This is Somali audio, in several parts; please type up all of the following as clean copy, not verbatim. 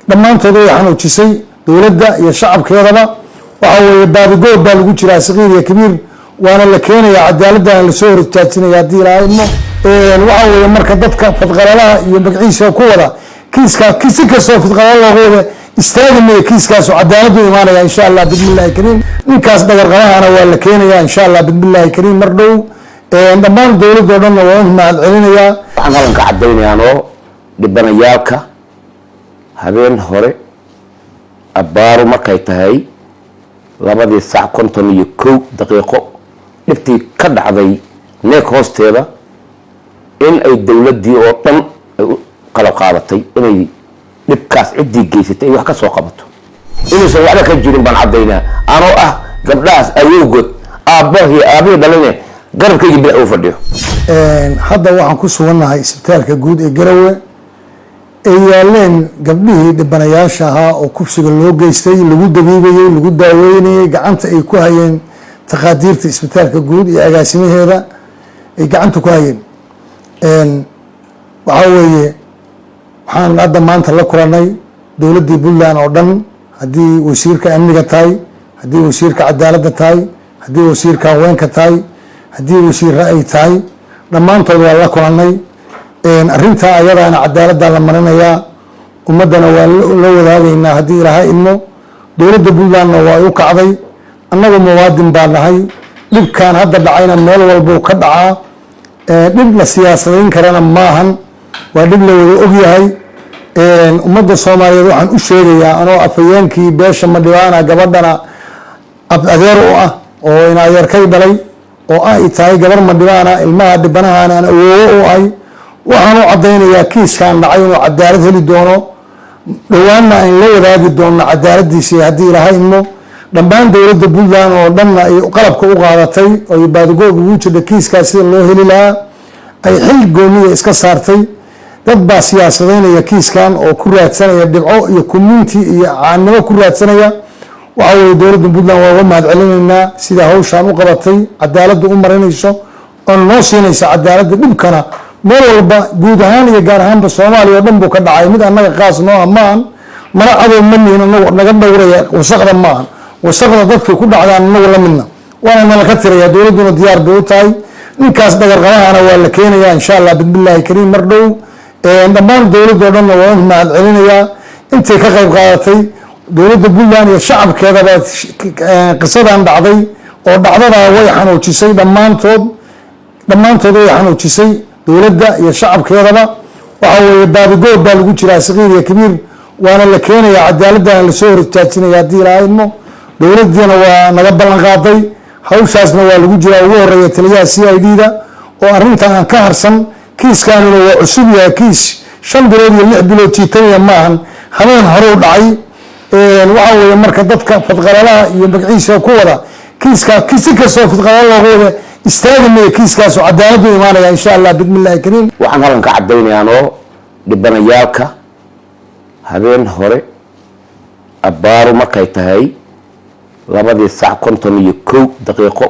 dhammaantood way xanuujisay dowladda iyo shacabkeedaba waxa weeye baadigood baa lagu jiraa saqiir iyo kabiir waana la keenayaa cadaaladana lasoo hortaajinaya haddii ilaahay idmo waxa weeye marka dadka fadqalalaha iyo magaciisa ku wada kiiska si kastoo fadqalala looga wada istaagi maayo kiiskaasu cadaaladu imaanaya insha allah bismillahi kariim ninkaas dhagarqabahana waa la keenayaa insha allah bismillahi kariim mar dhow dhammaan dowladoo dhanna waa u mahad celinayaa waxaan halkan ka cadaynayaanoo dhibanayaalka habeen hore abbaaru markay tahay 2:51 dhibtii ka dhacday neek hoosteeda in ay dowladdii oo dhan ay qalab qaadatay inay dhibkaas ciddii geysatay ay wax ka soo qabato inuusan waxba ka jirin baan caddaynaa anoo ah gabdhahaas ayowgood aabahii dhaline garabkaygii bidix uu fadhiyo hadda waxaan ku sugannahay isbitaalka guud ee Garowe ay yaaleen gabdhihii dhibanayaasha ahaa oo kufsiga loo geystay lagu dabiibayay lagu daaweynayay gacanta ay ku hayeen taqaadiirta isbitaalka guud iyo agaasimaheeda ay gacanta ku hayeen waxa weeye waxaan hadda maanta la kulanay dowladdii Puntland oo dhan haddii wasiirka amniga tahay haddii wasiirka cadaaladda tahay haddii wasiirka haweenka tahay haddii wasiirra ay tahay dhammaantood waa la kulanay arrinta ayadaana cadaaladda la marinayaa ummadana waa la wadaagaynaa haddii ilaahay idmo dowladda Puntlandna waa u kacday annagu muwaadin baa nahay dhibkan hadda dhacayna meel walbuu ka dhacaa dhib la siyaasadayn karana maahan waa dhib la wada ogyahay ummadda Soomaaliyeed waxaan u sheegayaa anoo afayeenkii beesha Madhibaana gabadhana adeer u ah oo in adeerkay dhalay oo ay tahay gabar Madhibaana ilmaha dhibanahaana aan awoowo u ahay waxaan u cadaynayaa kiiskan dhacay inuu cadaalad heli doono dhawaanna in la wadaagi doono cadaaladiisa haddii ilaahay idmo dhammaan dowladda Puntland oo dhanna ay qalabka u qaadatay oo baadigood ugu jirta kiiskaas sida loo heli lahaa ay xil gooniya iska saartay dad baa siyaasadaynaya kiiskan oo ku raadsanaya dhibco iyo community iyo caanimo ku raadsanaya waxa weeye dowladda Puntland waa uga mahad celinaynaa sida hawshan u qabatay cadaaladda u marinayso oo noo siinaysa cadaaladda dhibkana meel walba guud ahaan iyo gaar ahaanba Soomaaliya oo dhan buu ka dhacay mid annaga qaas noo amaan mana cadow ma nihin anagu naga dhowraya wasaqda maahan wasaqda dadka ku dhacdaan anagu la midna waana nala ka tiraya dowladduna diyaar bay u tahay ninkaas dhagarqabahana waa la keenayaa insha allah bismillahi kariim mar dhow dhammaan dowladoo dhanna waa u mahad celinayaa intay ka qayb qaadatay dowladda Puntland iyo shacabkeedaba qisadan dhacday oo dhacdadaa way xanuujisay dhammaantood way xanuujisay dowladda iyo shacabkeedaba waxa weeye baadigood baa lagu jiraa saqiir iyo kabiir waana la keenayaa cadaaladana lasoo hortaajinaya haddii ilaahay idmo dowladdiina waa naga ballan qaaday hawshaasna waa lagu jiraa ugu horeeya taliyaha CID-da oo arrintan aan ka harsan kiiskanuna waa cusub yahay kiis 5 bilood iyo 6 bilood jiitaya maahan habeen hore u dhacay waxa weeye marka dadka fadqalalaha iyo magaciisa ku wada kiiska si kastoo fadqalala looga wada istaagi maayo kiiskaasu cadaaladu imaanaya insha allah bismillahi kariim waxaan halkan ka cadaynayaanoo dhibanayaalka habeen hore abbaaru markay tahay 2:51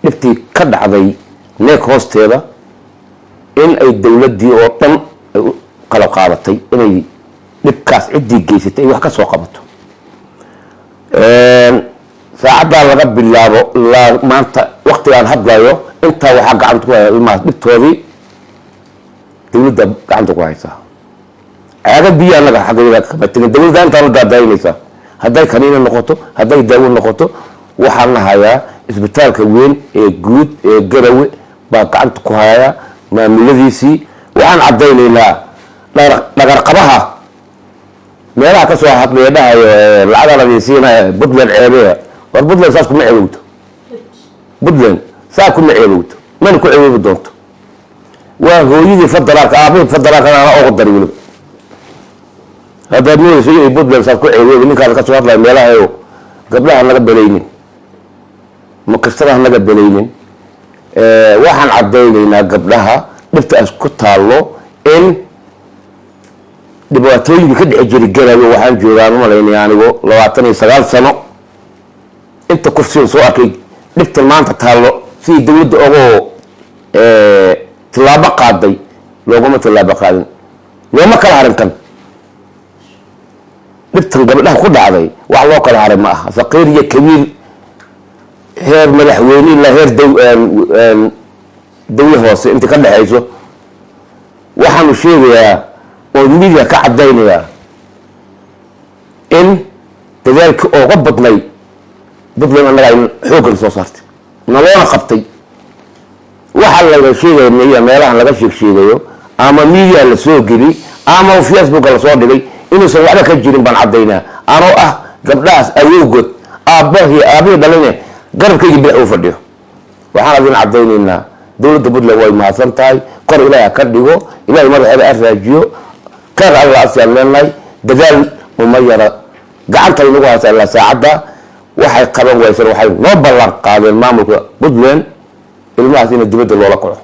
dhibtii ka dhacday neek hoosteeda in ay dowladdii oo dhan ay qalab qaadatay inay dhibkaas ciddii geysatay ay wax ka soo qabato saacaddaa laga bilaabo ilaa maanta waqtigaan hadlayo intaa waxaa gacanta ku haya ilmahaas dhibtoodii dowladda gacanta ku haysaa caaga biyo annaga xaggayga kama tegin dowladda intaa la daadaynaysaa hadday kaniina noqoto hadday daawo noqoto waxaan lahayaa isbitaalka weyn ee guud ee Garowe baa gacanta ku haya maamuladiisii waxaan cadaynaynaa dhagarqabaha meelaha ka soo hadlaya dhahayo lacag la diisiinaya Puntland ceebeya war Puntland saas kuma ceebowdo Puntland saa kuma ceebowdo man ku ceebowdo doonto waa hooyadii federaalka aabihii federaalka ana ugu dari waliba هذا مو شيء يبدل ساكو عيوب اللي كان كسر الله ميلاه هو قبلها نجا بلينين مكسرها نجا بلينين واحد عدينا قبلها بس أسكت الله إن دبواتوي بكد أجري جرا وواحد جيران ولا يعني لو أعطني 9 سنة أنت كفسين سواك لفت المعنى تطالو في دولة أو تلابق قاضي لو قمت تلابق قاضي لو ما كان عارن كان dhibtan gabadhaha ku dhacday wax loo kala haray ma aha saqiir iyo kabiir heer madaxweyne ilaa heer dawlad hoose inta ka dhaxayso waxaanu sheegayaa oo midiga ka cadaynayaa in dadaalka uga badnay Puntland annaga ay xooggan soo saartay naloona qabtay waxa laga sheegay meelaha laga sheegayo ama media la soo geli ama Facebook la soo dhigay inuu soo wada ka jirin baan cadaynaa anoo ah gabdhaas awoogod aabahi dhaline garabkayga bidix u fadhiyo waxaan adin cadaynaynaa dawladda Puntland way mahadsan tahay kor ilaahay ka dhigo ilaahay madaxeeda araajiyo ka Allah asalaamay dadaal uma yara gacanta inagu haysa la saacada waxay qaban waysan waxay noo ballan qaadeen maamulka Puntland ilmahaas in dibadda loola kaco